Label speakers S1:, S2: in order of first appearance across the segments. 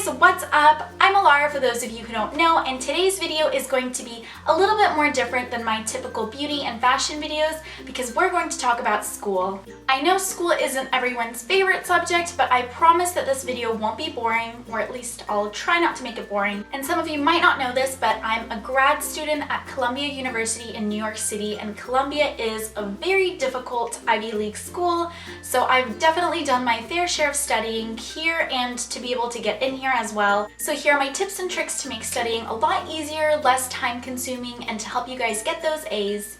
S1: guys, what's up? I'm Alara for those of you who don't know, and today's video is going to be a little bit more different than my typical beauty and fashion videos because we're going to talk about school. I know school isn't everyone's favorite subject, but I promise that this video won't be boring, or at least I'll try not to make it boring. And some of you might not know this, but I'm a grad student at Columbia University in New York City, and Columbia is a very difficult Ivy League school, so I've definitely done my fair share of studying here and to be able to get in here as well. So here are my tips and tricks to make studying a lot easier, less time consuming, and to help you guys get those A's.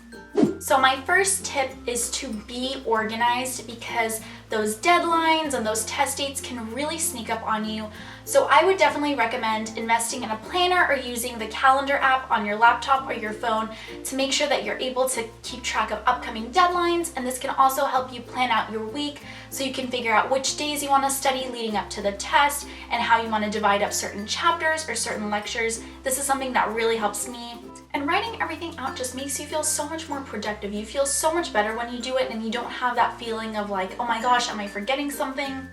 S1: So my first tip is to be organized because those deadlines and those test dates can really sneak up on you. So I would definitely recommend investing in a planner or using the calendar app on your laptop or your phone to make sure that you're able to keep track of upcoming deadlines, and this can also help you plan out your week so you can figure out which days you want to study leading up to the test and how you want to divide up certain chapters or certain lectures. This is something that really helps me. And writing everything out just makes you feel so much more productive. You feel so much better when you do it and you don't have that feeling of like, oh my gosh, am I forgetting something?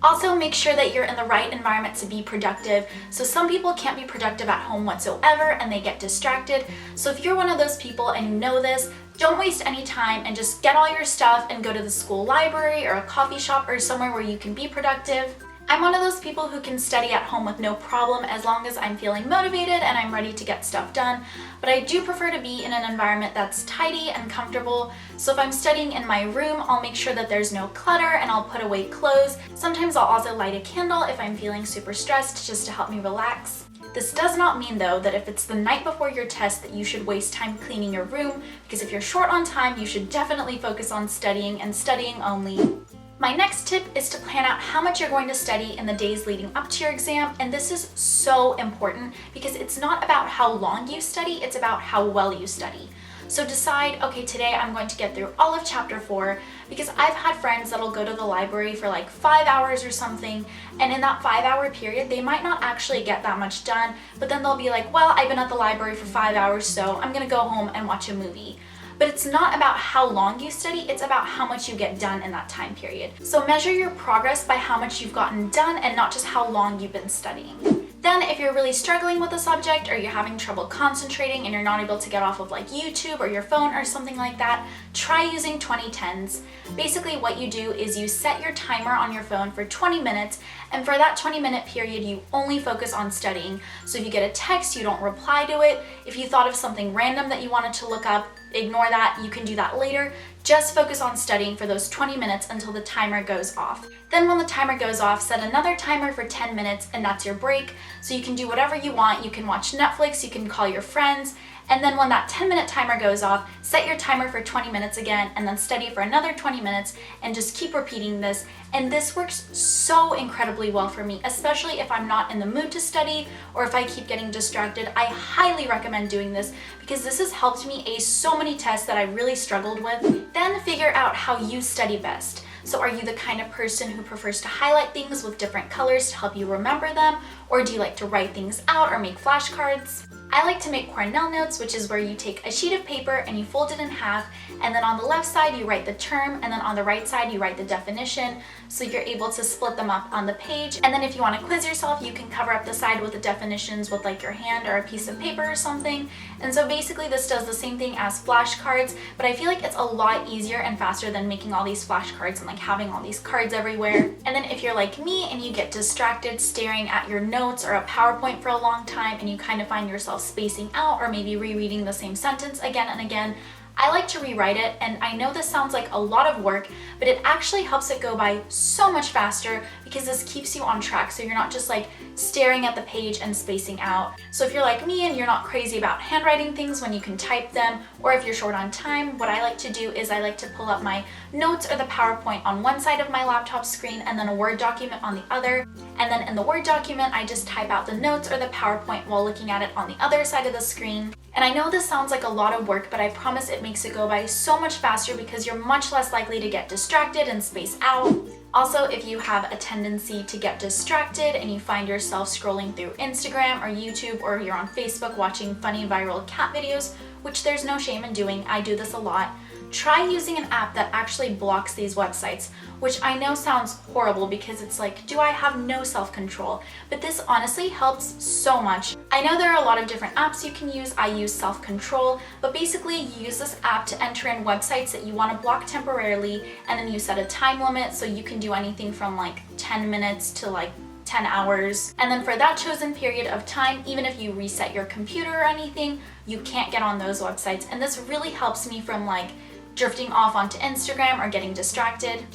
S1: Also, make sure that you're in the right environment to be productive. So some people can't be productive at home whatsoever and they get distracted. So if you're one of those people and you know this, don't waste any time and just get all your stuff and go to the school library or a coffee shop or somewhere where you can be productive. I'm one of those people who can study at home with no problem as long as I'm feeling motivated and I'm ready to get stuff done, but I do prefer to be in an environment that's tidy and comfortable. So if I'm studying in my room, I'll make sure that there's no clutter and I'll put away clothes. Sometimes I'll also light a candle if I'm feeling super stressed just to help me relax. This does not mean though that if it's the night before your test that you should waste time cleaning your room, because if you're short on time, you should definitely focus on studying and studying only. My next tip is to plan out how much you're going to study in the days leading up to your exam, and this is so important because it's not about how long you study, it's about how well you study. So decide, okay, today I'm going to get through all of chapter 4, because I've had friends that'll go to the library for like 5 hours or something, and in that 5-hour period, they might not actually get that much done, but then they'll be like, well, I've been at the library for 5 hours, so I'm gonna go home and watch a movie. But it's not about how long you study, it's about how much you get done in that time period. So measure your progress by how much you've gotten done and not just how long you've been studying. Then if you're really struggling with a subject or you're having trouble concentrating and you're not able to get off of like YouTube or your phone or something like that, try using 2010s. Basically what you do is you set your timer on your phone for 20 minutes, and for that 20-minute period you only focus on studying. So if you get a text, you don't reply to it. If you thought of something random that you wanted to look up, ignore that, you can do that later. Just focus on studying for those 20 minutes until the timer goes off. Then when the timer goes off, set another timer for 10 minutes and that's your break. So you can do whatever you want. You can watch Netflix, you can call your friends, and then when that 10-minute timer goes off, set your timer for 20 minutes again and then study for another 20 minutes and just keep repeating this. And this works so incredibly well for me, especially if I'm not in the mood to study or if I keep getting distracted. I highly recommend doing this because this has helped me ace so many tests that I really struggled with. Then figure out how you study best. So are you the kind of person who prefers to highlight things with different colors to help you remember them? Or do you like to write things out or make flashcards? I like to make Cornell notes, which is where you take a sheet of paper and you fold it in half, and then on the left side you write the term, and then on the right side you write the definition, so you're able to split them up on the page. And then if you want to quiz yourself, you can cover up the side with the definitions with like your hand or a piece of paper or something. And so basically this does the same thing as flashcards, but I feel like it's a lot easier and faster than making all these flashcards and like having all these cards everywhere. And then if you're like me and you get distracted staring at your notes or a PowerPoint for a long time and you kind of find yourself spacing out or maybe rereading the same sentence again and again, I like to rewrite it, and I know this sounds like a lot of work, but it actually helps it go by so much faster because this keeps you on track, so you're not just like staring at the page and spacing out. So if you're like me and you're not crazy about handwriting things when you can type them, or if you're short on time, what I like to do is I like to pull up my notes or the PowerPoint on one side of my laptop screen and then a Word document on the other. And then in the Word document, I just type out the notes or the PowerPoint while looking at it on the other side of the screen. And I know this sounds like a lot of work, but I promise it makes it go by so much faster because you're much less likely to get distracted and space out. Also, if you have a tendency to get distracted and you find yourself scrolling through Instagram or YouTube, or you're on Facebook watching funny viral cat videos, which there's no shame in doing, I do this a lot, try using an app that actually blocks these websites, which I know sounds horrible because it's like, do I have no self-control? But this honestly helps so much. I know there are a lot of different apps you can use. I use self-control, but basically you use this app to enter in websites that you want to block temporarily, and then you set a time limit so you can do anything from like 10 minutes to like 10 hours. And then for that chosen period of time, even if you reset your computer or anything, you can't get on those websites. And this really helps me from like drifting off onto Instagram or getting distracted.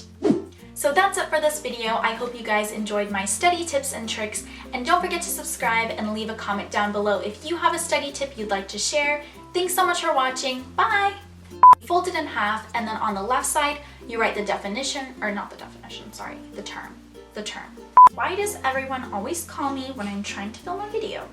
S1: So that's it for this video. I hope you guys enjoyed my study tips and tricks, and don't forget to subscribe and leave a comment down below if you have a study tip you'd like to share. Thanks so much for watching. Bye! Fold it in half, and then on the left side, you write the definition, or not the definition, sorry, the term. Why does everyone always call me when I'm trying to film a video?